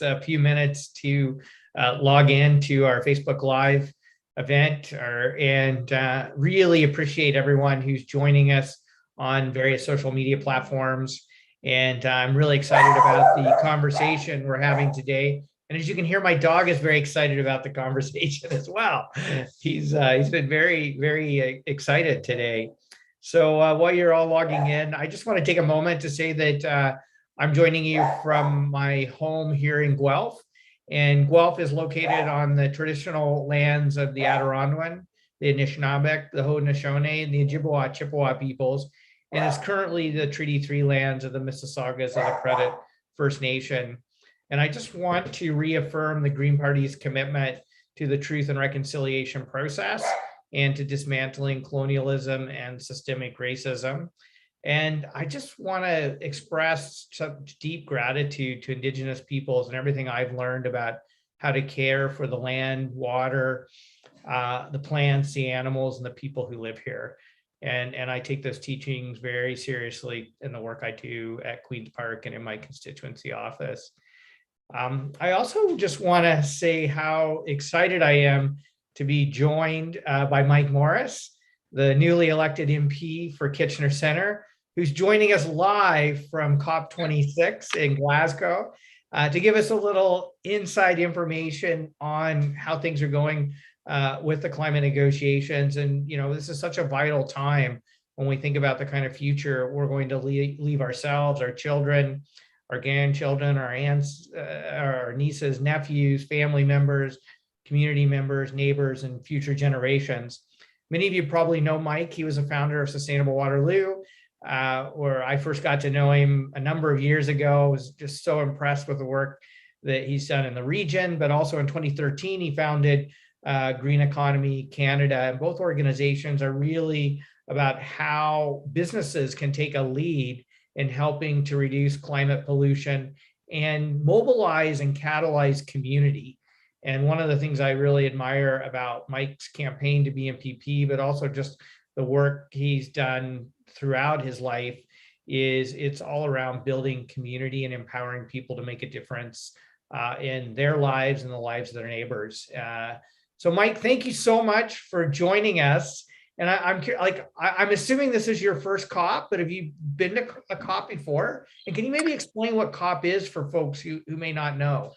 a few minutes to log in to our Facebook Live event, and really appreciate everyone who's joining us on various social media platforms. And I'm really excited about the conversation we're having today. And as you can hear, my dog is very excited about the conversation as well. He's been very, very excited today. So while you're all logging in, I just want to take a moment to say that I'm joining you from my home here in Guelph. And Guelph is located on the traditional lands of the Adirondack, the Anishinaabe, the Haudenosaunee, and the Ojibwa Chippewa peoples, and is currently the Treaty 3 lands of the Mississaugas of the Credit First Nation. And I just want to reaffirm the Green Party's commitment to the truth and reconciliation process and to dismantling colonialism and systemic racism. And I just want to express such deep gratitude to Indigenous peoples and everything I've learned about how to care for the land, water, the plants, the animals, and the people who live here. And I take those teachings very seriously in the work I do at Queen's Park and in my constituency office. I also just want to say how excited I am to be joined by Mike Morrice, the newly elected MP for Kitchener Centre, who's joining us live from COP26 in Glasgow to give us a little inside information on how things are going with the climate negotiations. And, you know, this is such a vital time when we think about the kind of future we're going to leave ourselves, our children, our grandchildren, our aunts, our nieces, nephews, family members, community members, neighbors, and future generations. Many of you probably know Mike. He was a founder of Sustainable Waterloo, where I first got to know him a number of years ago. I was just so impressed with the work that he's done in the region, but also in 2013, he founded Green Economy Canada. And both organizations are really about how businesses can take a lead in helping to reduce climate pollution and mobilize and catalyze community. And one of the things I really admire about Mike's campaign to be MPP, but also just the work he's done throughout his life, is it's all around building community and empowering people to make a difference in their lives and the lives of their neighbors. So Mike, thank you so much for joining us. And I'm assuming this is your first COP, but have you been to a COP before? And can you maybe explain what COP is for folks who may not know?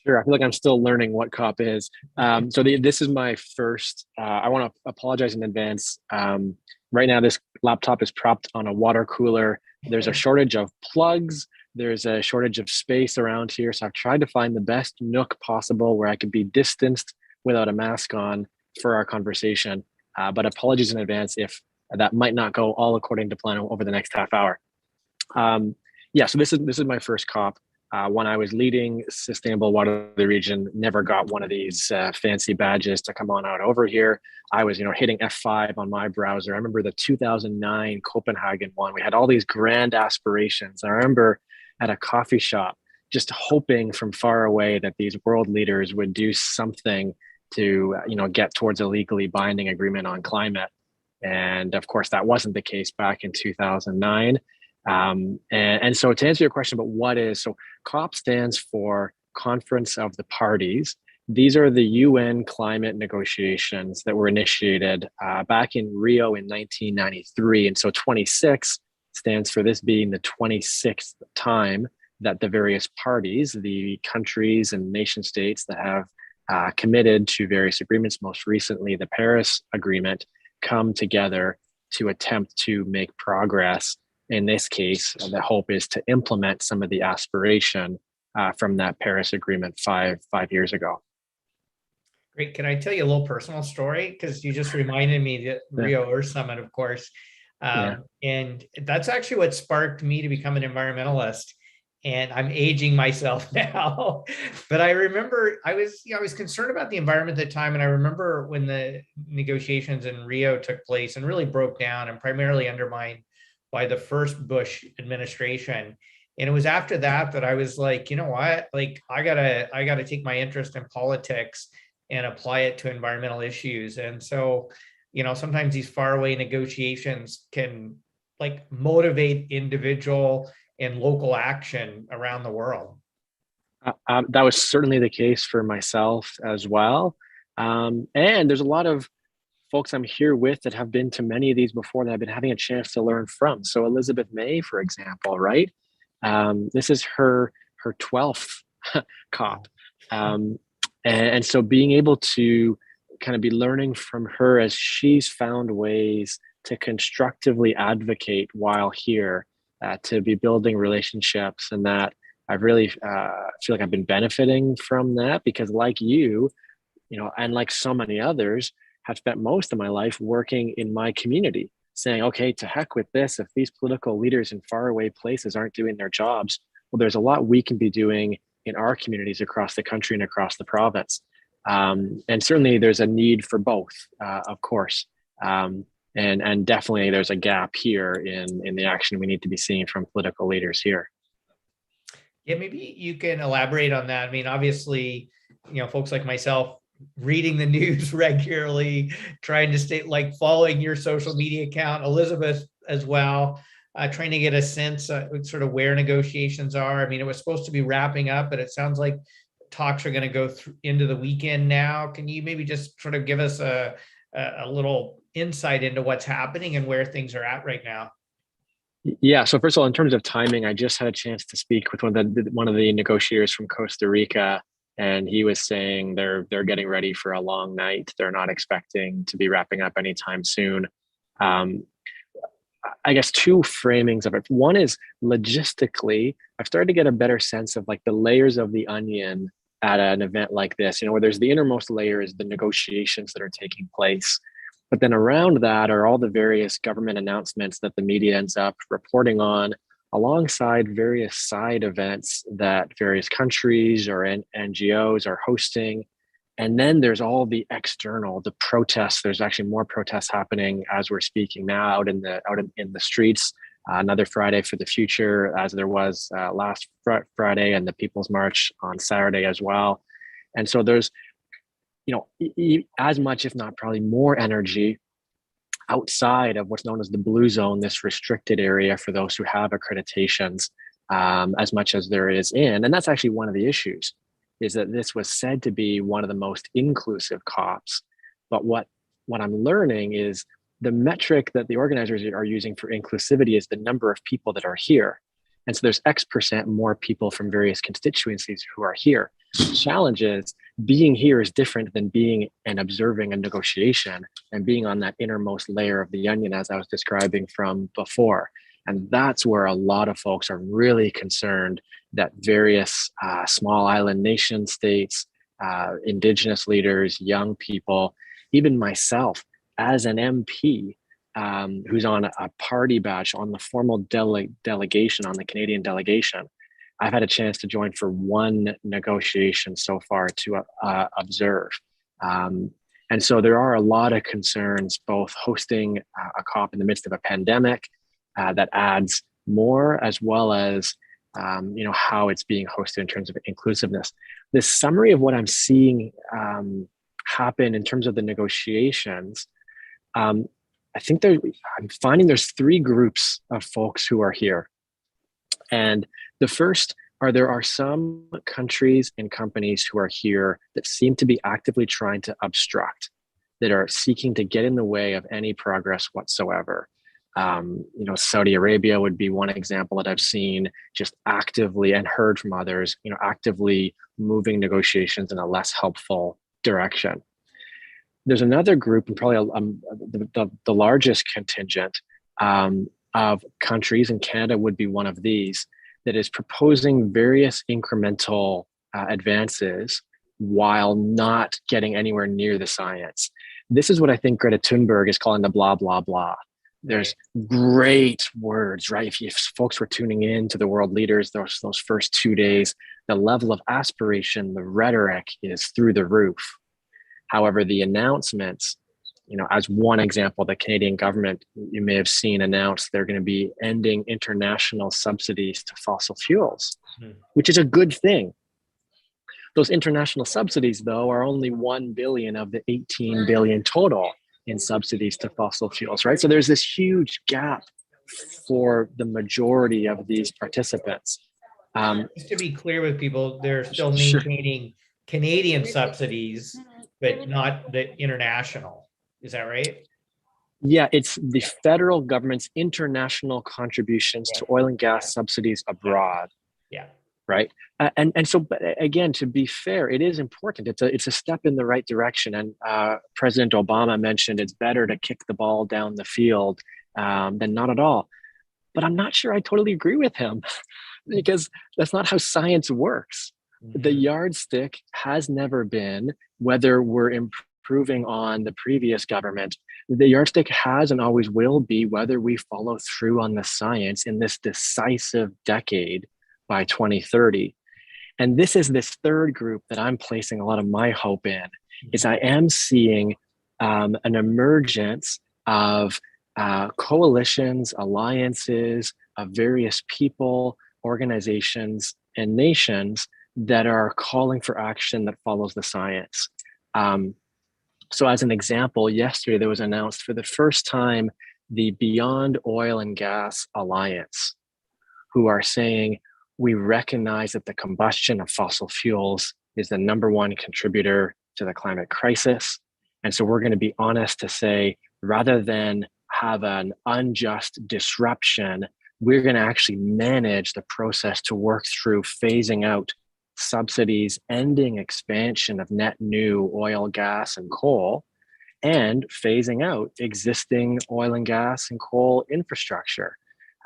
Sure. I feel like I'm still learning what COP is. This is my first. I want to apologize in advance. Right now, this laptop is propped on a water cooler. There's a shortage of plugs. There's a shortage of space around here. So I've tried to find the best nook possible where I could be distanced without a mask on for our conversation. But apologies in advance if that might not go all according to plan over the next half hour. So this is my first COP. When I was leading Sustainable Water the region, never got one of these fancy badges to come on out over here. I was, hitting F5 on my browser. I remember the 2009 Copenhagen one. We had all these grand aspirations. I remember at a coffee shop just hoping from far away that these world leaders would do something to, get towards a legally binding agreement on climate. And of course, that wasn't the case back in 2009. And so to answer your question about what is, so COP stands for Conference of the Parties. These are the UN climate negotiations that were initiated back in Rio in 1993. And so 26 stands for this being the 26th time that the various parties, the countries and nation states that have committed to various agreements, most recently the Paris Agreement, come together to attempt to make progress. In this case, the hope is to implement some of the aspiration from that Paris Agreement five years ago. Great. Can I tell you a little personal story? Because you just reminded me that Rio Earth Summit, of course. And that's actually what sparked me to become an environmentalist. And I'm aging myself now, but I remember I was concerned about the environment at the time. And I remember when the negotiations in Rio took place and really broke down and primarily undermined by the first Bush administration. And it was after that I was like, you know what, like I gotta take my interest in politics and apply it to environmental issues. And so, sometimes these faraway negotiations can like motivate individual and local action around the world. That was certainly the case for myself as well. And there's a lot of folks I'm here with that have been to many of these before that I've been having a chance to learn from. So Elizabeth May, for example, right? This is her 12th COP. And so being able to kind of be learning from her as she's found ways to constructively advocate while here, to be building relationships, and that I've really feel like I've been benefiting from that because, like you know, and like so many others, have spent most of my life working in my community, saying, okay, to heck with this. If these political leaders in faraway places aren't doing their jobs, well, there's a lot we can be doing in our communities across the country and across the province. And certainly there's a need for both, of course. And definitely there's a gap here in the action we need to be seeing from political leaders here. Yeah, maybe you can elaborate on that. I mean, obviously, folks like myself reading the news regularly, trying to stay, like, following your social media account, Elizabeth as well, trying to get a sense sort of where negotiations are. I mean, it was supposed to be wrapping up, but it sounds like talks are going to go into the weekend now. Can you maybe just sort of give us a little insight into what's happening and where things are at right now? Yeah. So first of all, in terms of timing, I just had a chance to speak with one of the negotiators from Costa Rica, and he was saying they're getting ready for a long night. They're not expecting to be wrapping up anytime soon. I guess two framings of it. One is logistically, I've started to get a better sense of like the layers of the onion at an event like this, where there's the innermost layer is the negotiations that are taking place. But then around that are all the various government announcements that the media ends up reporting on, alongside various side events that various countries or NGOs are hosting. And then there's all the external, the protests. There's actually more protests happening as we're speaking now out in the streets. Another Friday for the Future, as there was last Friday, and the People's March on Saturday as well. And so there's, as much, if not probably more energy outside of what's known as the blue zone, this restricted area for those who have accreditations, as much as there is in. And that's actually one of the issues, is that this was said to be one of the most inclusive COPs. But what I'm learning is the metric that the organizers are using for inclusivity is the number of people that are here. And so there's X% more people from various constituencies who are here. The challenge is being here is different than being and observing a negotiation and being on that innermost layer of the onion, as I was describing from before. And that's where a lot of folks are really concerned that various small island nation states, Indigenous leaders, young people, even myself as an MP, who's on a party badge on the formal delegation, on the Canadian delegation, I've had a chance to join for one negotiation so far to observe. And so there are a lot of concerns, both hosting a COP in the midst of a pandemic that adds more, as well as how it's being hosted in terms of inclusiveness. This summary of what I'm seeing happen in terms of the negotiations, I'm finding there's three groups of folks who are here. And the first there are some countries and companies who are here that seem to be actively trying to obstruct, that are seeking to get in the way of any progress whatsoever. Saudi Arabia would be one example that I've seen, just actively, and heard from others, actively moving negotiations in a less helpful direction. There's another group, and probably the largest contingent of countries, and Canada would be one of these, that is proposing various incremental advances while not getting anywhere near the science. This is what I think Greta Thunberg is calling the blah, blah, blah. There's great words, right? If folks were tuning in to the world leaders those first 2 days, the level of aspiration, the rhetoric is through the roof. However, the announcements, as one example, the Canadian government, you may have seen, announced they're going to be ending international subsidies to fossil fuels, which is a good thing. Those international subsidies, though, are only 1 billion of the 18 billion total in subsidies to fossil fuels, right? So there's this huge gap for the majority of these participants. Just to be clear with people, they're still Sure. maintaining Canadian subsidies, but not the international. Is that right? Yeah, it's the federal government's international contributions to Yeah. oil and gas subsidies abroad, Yeah. right? And so, but again, to be fair, it is important. It's a step in the right direction. And President Obama mentioned it's better to kick the ball down the field than not at all. But I'm not sure I totally agree with him because that's not how science works. The Mhm. yardstick has never been whether we're improving on the previous government. The yardstick has and always will be whether we follow through on the science in this decisive decade by 2030. And this is this third group that I'm placing a lot of my hope in. Is I am seeing an emergence of coalitions, alliances of various people, organizations, and nations that are calling for action that follows the science. Um, so, as an example, yesterday there was announced for the first time the Beyond Oil and Gas Alliance, who are saying we recognize that the combustion of fossil fuels is the number one contributor to the climate crisis. And so we're going to be honest to say, rather than have an unjust disruption, we're going to actually manage the process to work through phasing out subsidies, ending expansion of net new oil, gas, and coal, and phasing out existing oil and gas and coal infrastructure.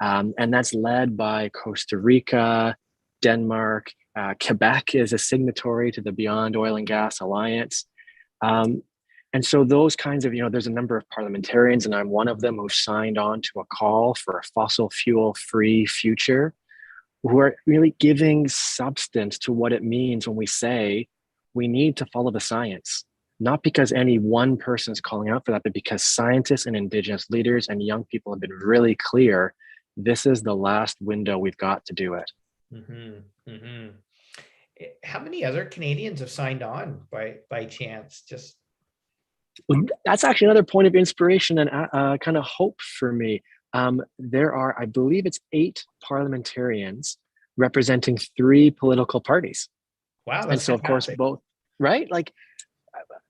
And that's led by Costa Rica, Denmark. Quebec is a signatory to the Beyond Oil and Gas Alliance. Um, and so those kinds of, there's a number of parliamentarians, and I'm one of them, who signed on to a call for a fossil fuel free future, who are really giving substance to what it means when we say we need to follow the science. Not because any one person is calling out for that, but because scientists and Indigenous leaders and young people have been really clear this is the last window we've got to do it. Mm-hmm. Mm-hmm. How many other Canadians have signed on by chance? Just That's actually another point of inspiration and kind of hope for me. There are, I believe it's 8 parliamentarians representing 3 political parties. wow, And that's so, of course, fantastic. both, right? Like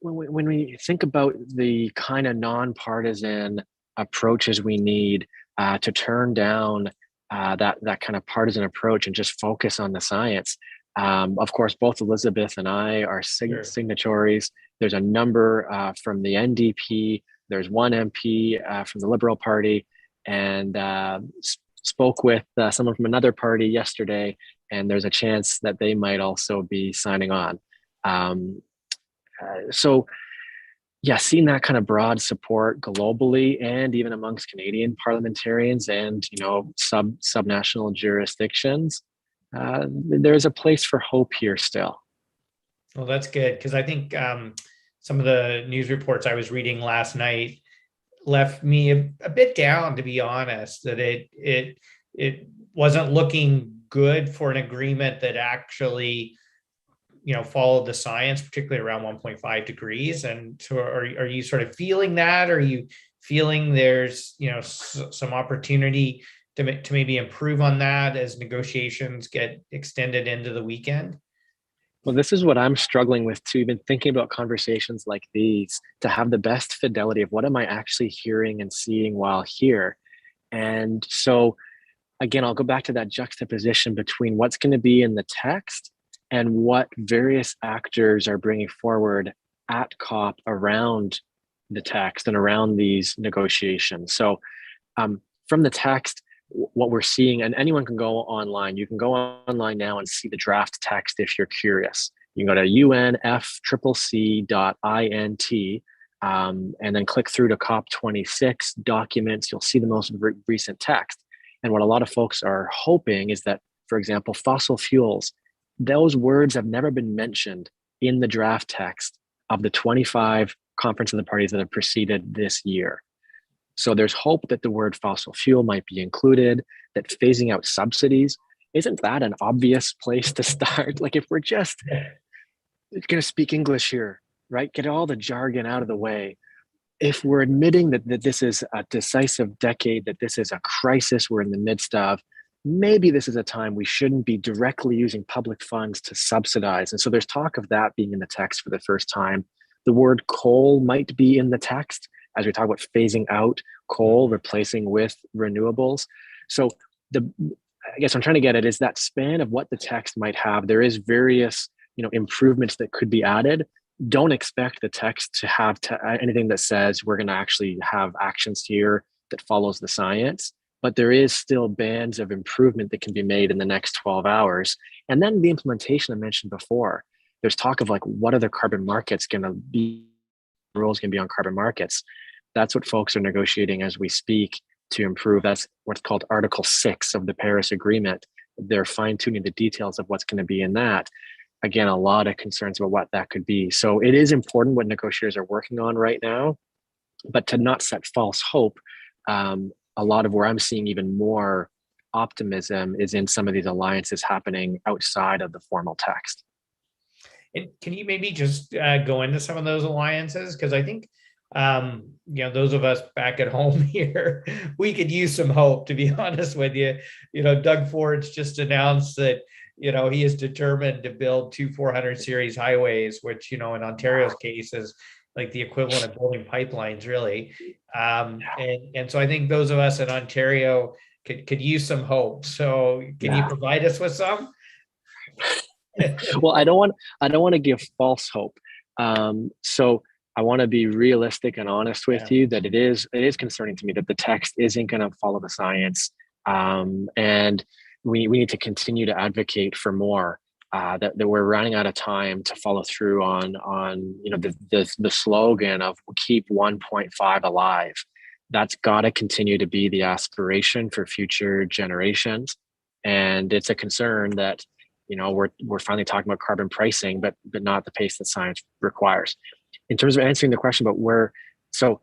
when we think about the kind of nonpartisan approaches we need to turn down that kind of partisan approach and just focus on the science. Of course, both Elizabeth and I are Sure. signatories. There's a number from the NDP. There's one MP from the Liberal Party, and spoke with someone from another party yesterday, and there's a chance that they might also be signing on. Um, so yeah, seeing that kind of broad support globally and even amongst Canadian parliamentarians and subnational jurisdictions, there's a place for hope here still. Well, that's good because I think some of the news reports I was reading last night left me a bit down, to be honest. That it wasn't looking good for an agreement that actually followed the science, particularly around 1.5 degrees. And so, are you sort of feeling that? Are you feeling there's some opportunity to maybe improve on that as negotiations get extended into the weekend? Well, this is what I'm struggling with too. Even thinking about conversations like these, to have the best fidelity of what am I actually hearing and seeing while here. And so, again, I'll go back to that juxtaposition between what's going to be in the text and what various actors are bringing forward at COP around the text and around these negotiations. So, from the text, what we're seeing, and anyone can go online. You can go online now and see the draft text if you're curious. You can go to unfccc.int and then click through to COP26 documents. You'll see the most recent text. And what a lot of folks are hoping is that, for example, fossil fuels, those words have never been mentioned in the draft text of the 25 Conference of the Parties that have preceded this year. So there's hope that the word fossil fuel might be included, that phasing out subsidies, isn't that an obvious place to start? Like, if we're just going to speak English here, right? Get all the jargon out of the way. If we're admitting that this is a decisive decade, that this is a crisis we're in the midst of, maybe this is a time we shouldn't be directly using public funds to subsidize. And so there's talk of that being in the text for the first time. The word coal might be in the text as we talk about phasing out coal, replacing with renewables. So I guess I'm trying to get at is that span of what the text might have. There is various, improvements that could be added. Don't expect the text to have anything that says we're going to actually have actions here that follows the science, but there is still bands of improvement that can be made in the next 12 hours. And then the implementation I mentioned before, there's talk of like, what are the carbon markets going to be, rules going to be on carbon markets. That's what folks are negotiating as we speak to improve. That's what's called Article 6 of the Paris Agreement. They're fine tuning the details of what's going to be in that. Again, a lot of concerns about what that could be. So it is important what negotiators are working on right now, but to not set false hope. A lot of where I'm seeing even more optimism is in some of these alliances happening outside of the formal text. And can you maybe just go into some of those alliances? Because I think, those of us back at home here, we could use some hope, to be honest with you. Doug Ford's just announced that, he is determined to build 2 400 series highways, which, in Ontario's case is like the equivalent of building pipelines, really. And so I think those of us in Ontario could use some hope. So can you provide us with some? Well, I don't want to give false hope. So I want to be realistic and honest with you that it is concerning to me that the text isn't going to follow the science, and we need to continue to advocate for more. That we're running out of time to follow through on the slogan of keep 1.5 alive. That's got to continue to be the aspiration for future generations, and it's a concern that we're finally talking about carbon pricing, but not at the pace that science requires. In terms of answering the question about so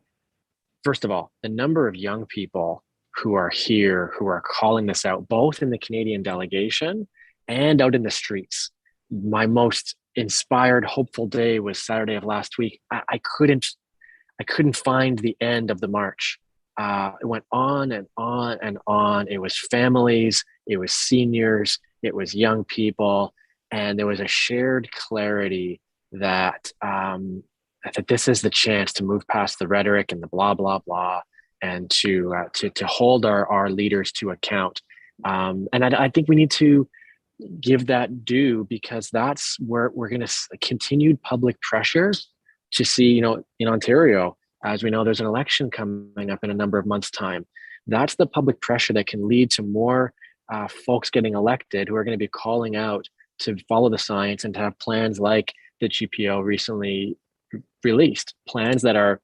first of all, the number of young people who are here, who are calling this out, both in the Canadian delegation and out in the streets. My most inspired, hopeful day was Saturday of last week. I couldn't find the end of the march. It went on and on and on. It was families, it was seniors, it was young people, and there was a shared clarity that that this is the chance to move past the rhetoric and the blah blah blah, and to hold our leaders to account. And I think we need to give that due, because that's where we're going to continued public pressure to see, in Ontario, as we know, there's an election coming up in a number of months' time. That's the public pressure that can lead to more folks getting elected who are going to be calling out to follow the science and to have plans like the GPO recently released, plans that are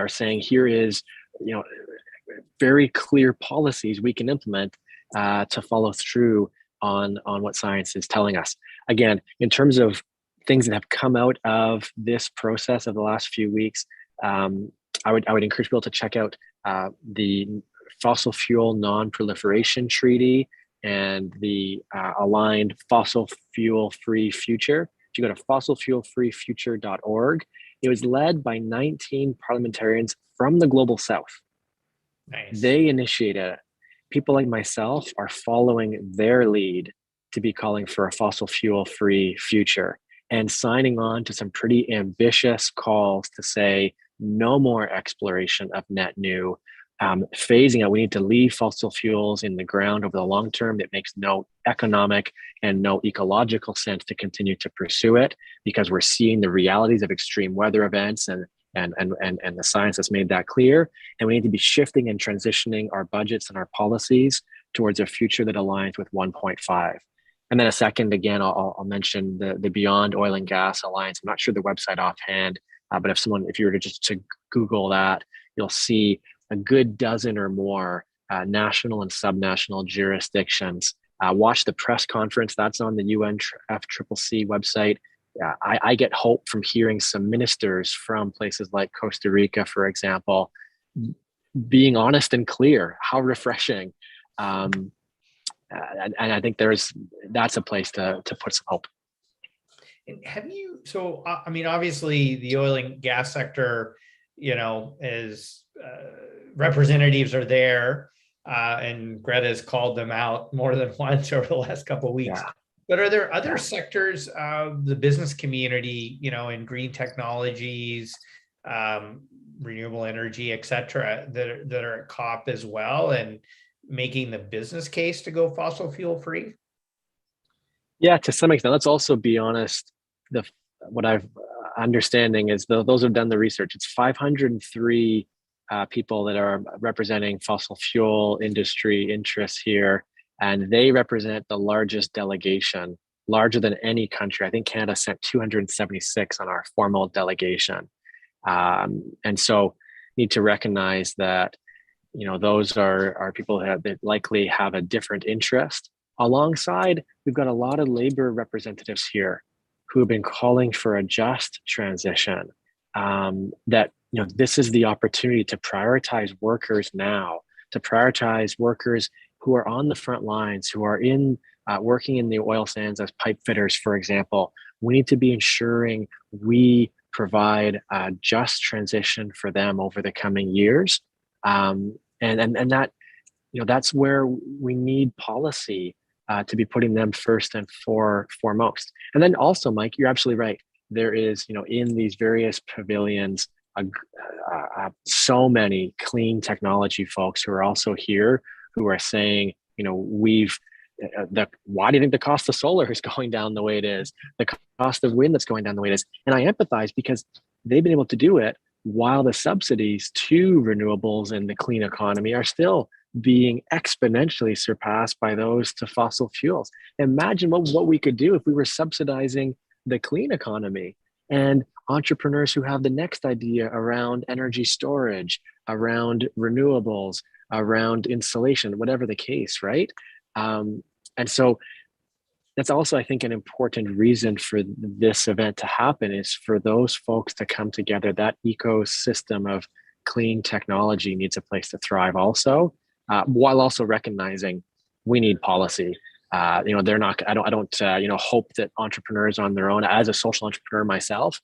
saying here is, very clear policies we can implement to follow through on what science is telling us. Again, in terms of things that have come out of this process of the last few weeks, I would encourage people to check out the Fossil Fuel Non-Proliferation Treaty and the aligned Fossil Fuel Free Future. If you go to fossilfuelfreefuture.org, it was led by 19 parliamentarians from the Global South. Nice. They initiated it. People like myself are following their lead to be calling for a fossil fuel free future and signing on to some pretty ambitious calls to say no more exploration of net new, phasing out. We need to leave fossil fuels in the ground over the long term. It makes no economic and no ecological sense to continue to pursue it, because we're seeing the realities of extreme weather events and the science has made that clear. And we need to be shifting and transitioning our budgets and our policies towards a future that aligns with 1.5. And then a second, again, I'll mention the Beyond Oil and Gas Alliance. I'm not sure the website offhand, but if you were to Google that, you'll see a good dozen or more national and subnational jurisdictions. Watch the press conference. That's on the UNFCCC website. I get hope from hearing some ministers from places like Costa Rica, for example, being honest and clear. How refreshing. And I think that's a place to put some hope. And obviously the oil and gas sector, is representatives are there. and Greta's called them out more than once over the last couple of weeks. Yeah. But are there other sectors of the business community, in green technologies, renewable energy, et cetera, that are at COP as well and making the business case to go fossil fuel free? Yeah, to some extent. Let's also be honest. What I've understanding is those who've done the research. It's 503 people that are representing fossil fuel industry interests here, and they represent the largest delegation, larger than any country. I think Canada sent 276 on our formal delegation, and so need to recognize that those are people that likely have a different interest. Alongside, we've got a lot of labor representatives here who have been calling for a just transition. That this is the opportunity to prioritize workers now, to prioritize workers who are on the front lines, who are working in the oil sands as pipe fitters, for example. We need to be ensuring we provide a just transition for them over the coming years, and that that's where we need policy to be putting them first and foremost. And then also, Mike, you're absolutely right. There is, in these various pavilions, so many clean technology folks who are also here who are saying, why do you think the cost of solar is going down the way it is? The cost of wind that's going down the way it is. And I empathize because they've been able to do it while the subsidies to renewables and the clean economy are still being exponentially surpassed by those to fossil fuels. Imagine what we could do if we were subsidizing the clean economy, and entrepreneurs who have the next idea around energy storage, around renewables, around insulation, whatever the case, right? And so that's also, I think, an important reason for this event to happen is for those folks to come together. That ecosystem of clean technology needs a place to thrive also, while also recognizing we need policy. They're not, I don't hope that entrepreneurs on their own, as a social entrepreneur myself,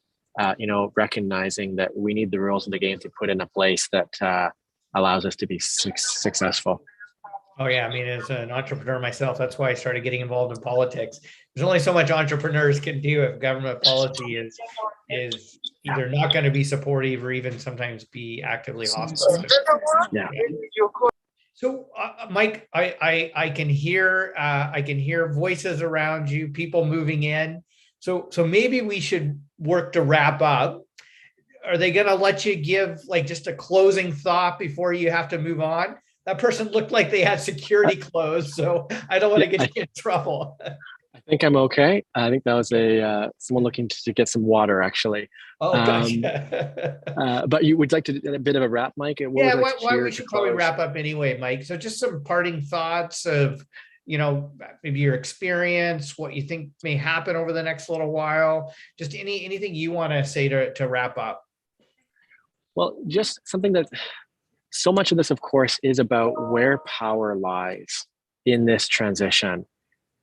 recognizing that we need the rules of the game to put in a place that allows us to be successful. Oh yeah, I mean, as an entrepreneur myself, that's why I started getting involved in politics. There's only so much entrepreneurs can do if government policy is either not going to be supportive or even sometimes be actively hostile. Yeah. So, Mike, I can hear voices around you, people moving in. So maybe we should work to wrap up. Are they going to let you give like just a closing thought before you have to move on? That person looked like they had security clothes, so I don't want to get you in trouble. I think I'm okay. I think that was someone looking to get some water, actually. Oh, gotcha. But you would like to do a bit of a wrap, Mike? Yeah, why we should probably wrap up anyway, Mike. So just some parting thoughts of, maybe your experience, what you think may happen over the next little while. Just anything you want to say to wrap up. Well, just something that so much of this, of course, is about where power lies in this transition.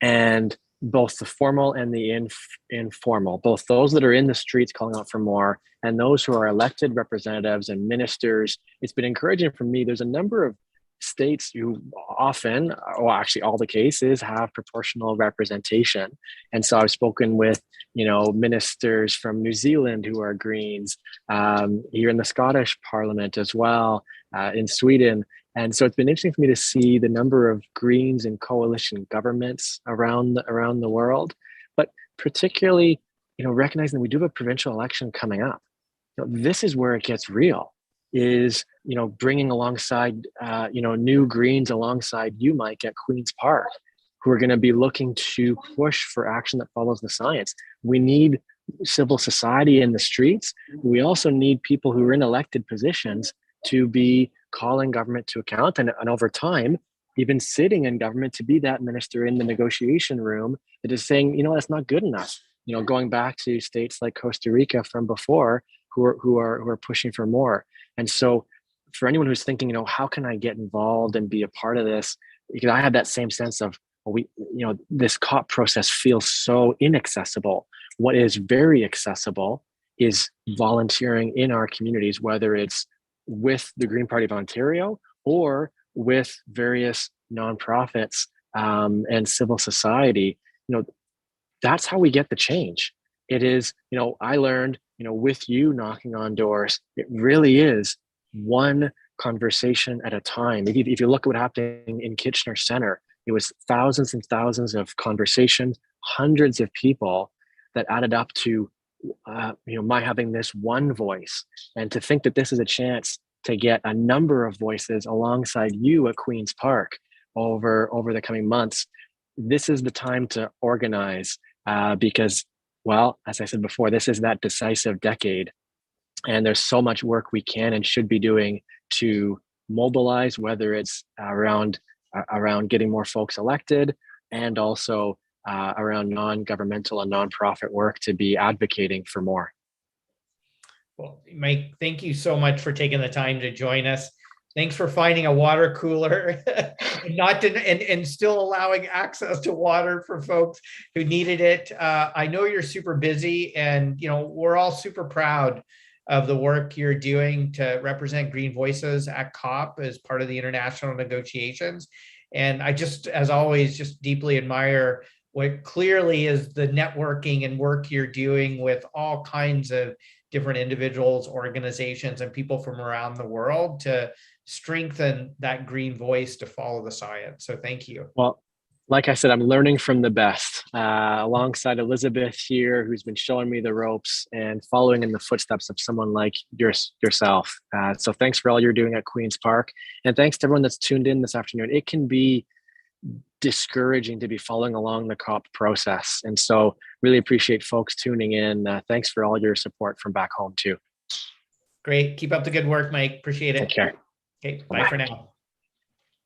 And both the formal and the informal, both those that are in the streets calling out for more and those who are elected representatives and ministers. It's been encouraging for me. There's a number of states who often, or actually all the cases, have proportional representation. And so I've spoken with, ministers from New Zealand who are Greens, here in the Scottish Parliament as well, in Sweden. And so it's been interesting for me to see the number of Greens in coalition governments around the world, but particularly, recognizing that we do have a provincial election coming up. This is where it gets real, is, bringing alongside, new Greens alongside you, Mike, at Queen's Park, who are going to be looking to push for action that follows the science. We need civil society in the streets. We also need people who are in elected positions to be calling government to account, and over time, even sitting in government to be that minister in the negotiation room that is saying, that's not good enough. Going back to states like Costa Rica from before, who are pushing for more. And so, for anyone who's thinking, how can I get involved and be a part of this? Because I have that same sense of, this COP process feels so inaccessible. What is very accessible is volunteering in our communities, whether it's with the Green Party of Ontario or with various nonprofits and civil society, that's how we get the change. It is, I learned, with you knocking on doors, it really is one conversation at a time. If you look at what happened in Kitchener Center, it was thousands and thousands of conversations, hundreds of people that added up to, my having this one voice. And to think that this is a chance to get a number of voices alongside you at Queen's Park over the coming months, this is the time to organize because, well, as I said before, this is that decisive decade. And there's so much work we can and should be doing to mobilize, whether it's around getting more folks elected and also around non-governmental and nonprofit work to be advocating for more. Well, Mike, thank you so much for taking the time to join us. Thanks for finding a water cooler and still allowing access to water for folks who needed it. I know you're super busy, and we're all super proud of the work you're doing to represent Green Voices at COP as part of the international negotiations. And I just, as always, just deeply admire what clearly is the networking and work you're doing with all kinds of different individuals, organizations, and people from around the world to strengthen that green voice to follow the science. So thank you. Well, like I said, I'm learning from the best alongside Elizabeth here, who's been showing me the ropes and following in the footsteps of someone like yourself. So thanks for all you're doing at Queen's Park. And thanks to everyone that's tuned in this afternoon. It can be discouraging to be following along the COP process. And so really appreciate folks tuning in. Thanks for all your support from back home too. Great. Keep up the good work, Mike. Appreciate it. Take care. Okay. Bye for now.